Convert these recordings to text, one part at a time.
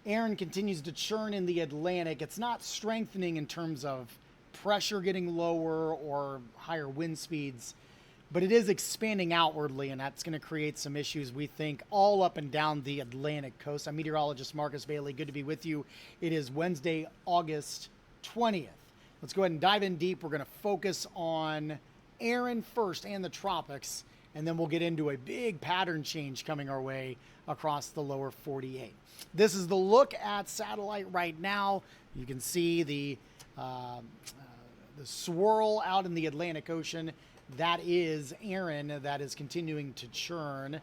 Erin continues to churn in the Atlantic. It's not strengthening in terms of pressure getting lower or higher wind speeds, but it is expanding outwardly, and that's going to create some issues, we think, all up and down the Atlantic coast. I'm meteorologist Marcus Bailey. Good to be with you. It is Wednesday, August 20th. Let's go ahead and dive in deep. We're going to focus on Erin first and the tropics, and then we'll get into a big pattern change coming our way across the lower 48. This is the look at satellite right now. You can see the swirl out in the Atlantic Ocean. That is Erin that is continuing to churn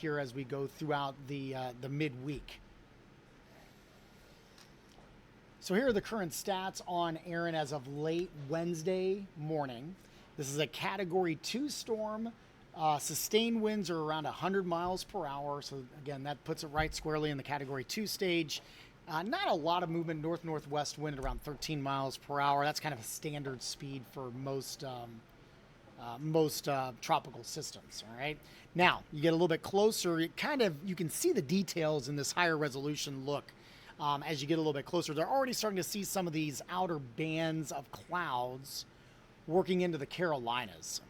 here as we go throughout the midweek. So here are the current stats on Erin as of late Wednesday morning. This is a Category 2 storm. Sustained winds are around 100 miles per hour. So again, that puts it right squarely in the Category 2 stage. Not a lot of movement, north-northwest wind at around 13 miles per hour. That's kind of a standard speed for most tropical systems. All right. Now you get a little bit closer. You can see the details in this higher resolution look. As you get a little bit closer, they're already starting to see some of these outer bands of clouds working into the Carolinas.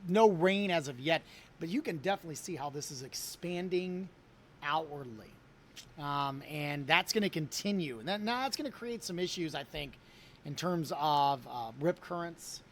No rain as of yet, but you can definitely see how this is expanding outwardly. And that's going to continue. And that's going to create some issues, I think, in terms of rip currents,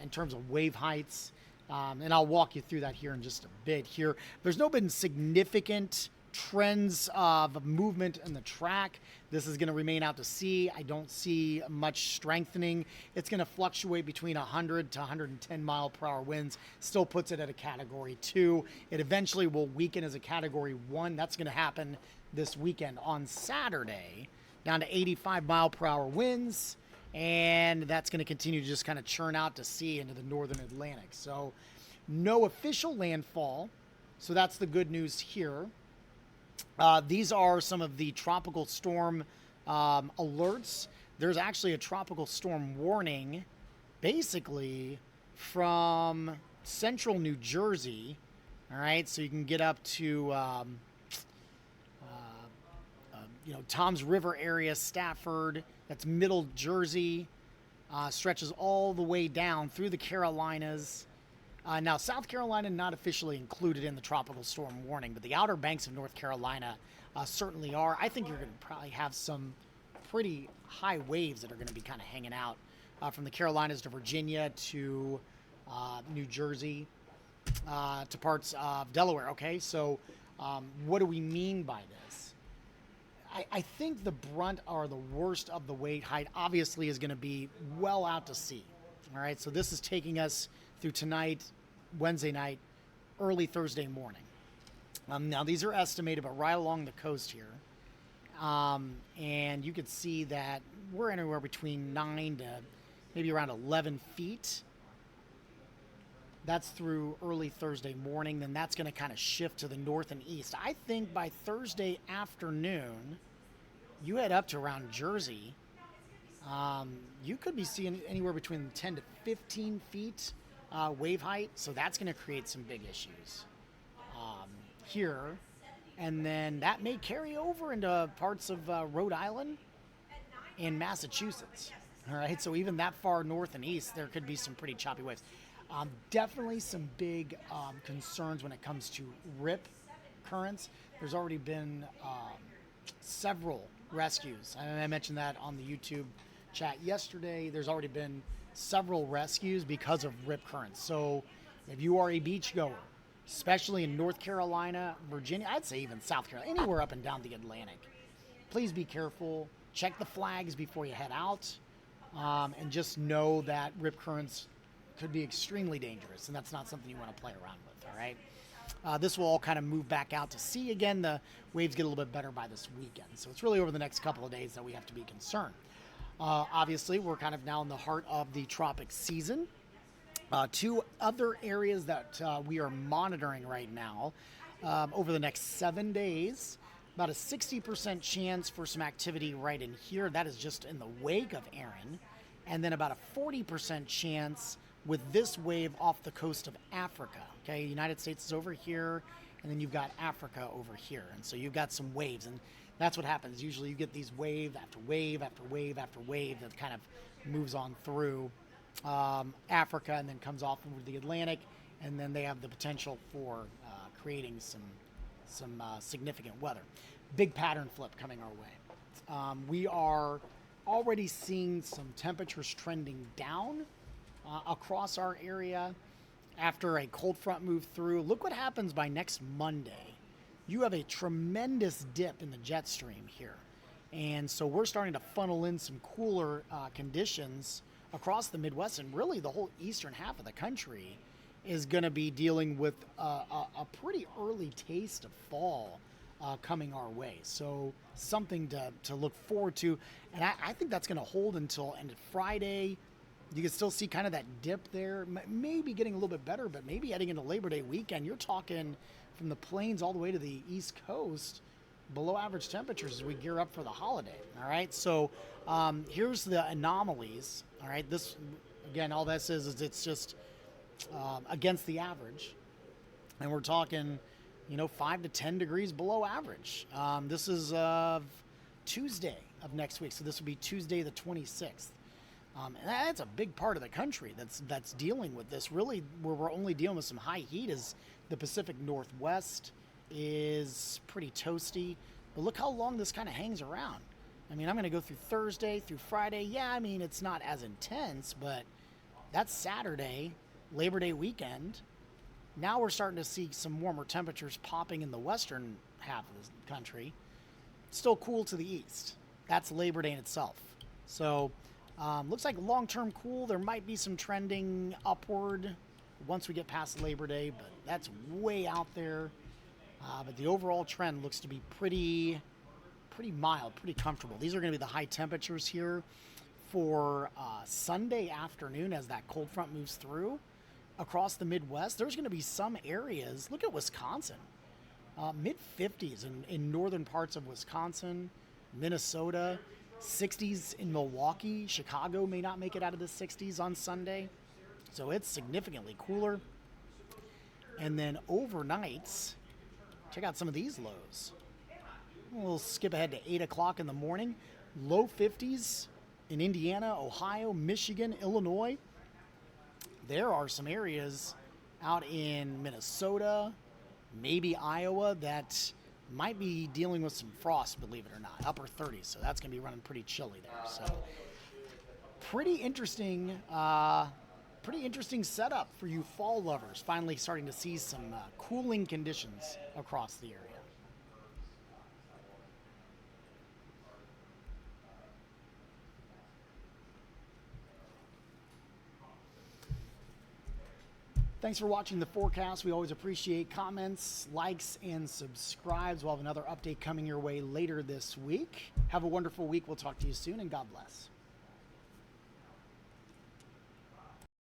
in terms of wave heights. And I'll walk you through that here in just a bit here. There's been significant trends of movement in the track. This is going to remain out to sea. I don't see much strengthening. It's going to fluctuate between 100 to 110 mile per hour winds. Still puts it at a Category 2. It eventually will weaken as a Category 1. That's going to happen this weekend on Saturday, down to 85 mile per hour winds. And that's going to continue to just kind of churn out to sea into the northern Atlantic. So no official landfall. So that's the good news here. These are some of the tropical storm alerts. There's actually a tropical storm warning basically from central New Jersey. All right, so you can get up to Toms River area, Stafford. That's middle Jersey, stretches all the way down through the Carolinas. Now, South Carolina not officially included in the tropical storm warning, but the Outer Banks of North Carolina certainly are. I think you're going to probably have some pretty high waves that are going to be kind of hanging out from the Carolinas to Virginia to New Jersey to parts of Delaware. Okay, so what do we mean by this? I think the brunt or the worst of the wave height obviously is going to be well out to sea. All right, so this is taking us through tonight, Wednesday night, early Thursday morning. Now, these are estimated, but right along the coast here. And you can see that we're anywhere between 9 to maybe around 11 feet. That's through early Thursday morning. Then that's going to kind of shift to the north and east. I think by Thursday afternoon, you head up to around Jersey. You could be seeing anywhere between 10 to 15 feet wave height. So that's going to create some big issues here. And then that may carry over into parts of Rhode Island and Massachusetts. All right. So even that far north and east, there could be some pretty choppy waves. Definitely some big concerns when it comes to rip currents. There's already been several rescues. I mentioned that on the YouTube chat yesterday. There's already been several rescues because of rip currents. So if you are a beach goer, especially in North Carolina, Virginia, I'd say even South Carolina, anywhere up and down the Atlantic, please be careful. Check the flags before you head out, and just know that rip currents could be extremely dangerous, and that's not something you want to play around with. All right. This will all kind of move back out to sea again. The waves get a little bit better by this weekend. So it's really over the next couple of days that we have to be concerned. Obviously, we're kind of now in the heart of the tropic season. Two other areas that we are monitoring right now over the next 7 days, about a 60% chance for some activity right in here. That is just in the wake of Erin. And then about a 40% chance with this wave off the coast of Africa. Okay, the United States is over here, and then you've got Africa over here. And so you've got some waves, and that's what happens. Usually you get these wave after wave after wave after wave that kind of moves on through Africa and then comes off over the Atlantic, and then they have the potential for creating some significant weather. Big pattern flip coming our way. We are already seeing some temperatures trending down across our area after a cold front moved through. Look what happens by next Monday. You have a tremendous dip in the jet stream here. And so we're starting to funnel in some cooler conditions across the Midwest, and really the whole eastern half of the country is going to be dealing with a pretty early taste of fall coming our way. So something to look forward to. And I think that's going to hold until end of Friday. You can still see kind of that dip there, maybe getting a little bit better, but maybe heading into Labor Day weekend, you're talking from the plains all the way to the East Coast, below average temperatures as we gear up for the holiday. All right. So here's the anomalies. All right. This, again, all this is it's just against the average. And we're talking, 5 to 10 degrees below average. This is Tuesday of next week. So this will be Tuesday the 26th. And that's a big part of the country that's dealing with this. Really, where we're only dealing with some high heat is the Pacific Northwest is pretty toasty. But look how long this kind of hangs around. I'm going to go through Thursday, through Friday. Yeah, it's not as intense, but that's Saturday, Labor Day weekend. Now we're starting to see some warmer temperatures popping in the western half of the country. Still cool to the east. That's Labor Day in itself. So looks like long-term cool. There might be some trending upward once we get past Labor Day, but that's way out there. But the overall trend looks to be pretty mild, pretty comfortable. These are going to be the high temperatures here for Sunday afternoon as that cold front moves through across the Midwest. There's going to be some areas. Look at Wisconsin. Mid-50s in northern parts of Wisconsin, Minnesota, 60s in Milwaukee. Chicago may not make it out of the 60s on Sunday. So it's significantly cooler. And then overnights, check out some of these lows. We'll skip ahead to 8 o'clock in the morning. Low 50s in Indiana, Ohio, Michigan, Illinois. There are some areas out in Minnesota, maybe Iowa, that might be dealing with some frost, believe it or not, upper 30s. So that's going to be running pretty chilly there. So pretty interesting setup for you fall lovers. Finally starting to see some cooling conditions across the area. Thanks for watching the forecast. We always appreciate comments, likes, and subscribes. We'll have another update coming your way later this week. Have a wonderful week. We'll talk to you soon, and God bless.